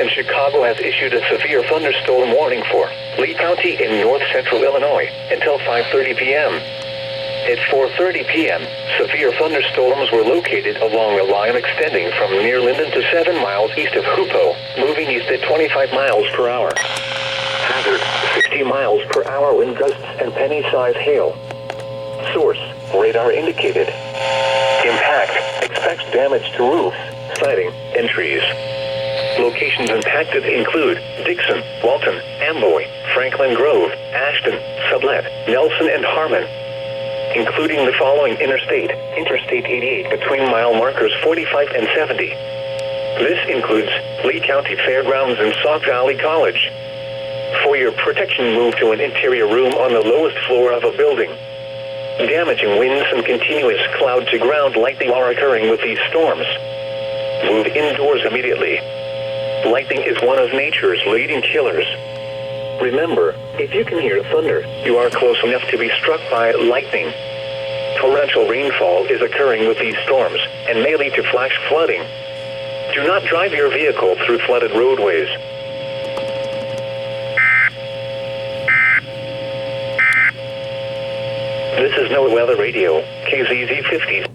and Chicago has issued a severe thunderstorm warning for Lee County in north central Illinois until 5:30 p.m. At 4:30 p.m., severe thunderstorms were located along a line extending from near Linden to 7 miles east of Hoopo, moving east at 25 miles per hour. Hazard, 60 miles per hour wind gusts and penny-size hail. Source, radar indicated. Impact, expects damage to roofs, siding, and trees. Locations impacted include Dixon, Walton, Amboy, Franklin Grove, Ashton, Sublette, Nelson, and Harmon, including the following Interstate 88 between mile markers 45 and 70. This includes Lee County Fairgrounds and Sauk Valley College. For your protection, move to an interior room on the lowest floor of a building. Damaging winds and continuous cloud-to-ground lightning are occurring with these storms. Move indoors immediately. Lightning is one of nature's leading killers. Remember, if you can hear thunder, you are close enough to be struck by lightning. Torrential rainfall is occurring with these storms and may lead to flash flooding. Do not drive your vehicle through flooded roadways. This is NOAA Weather Radio, KZZ 50.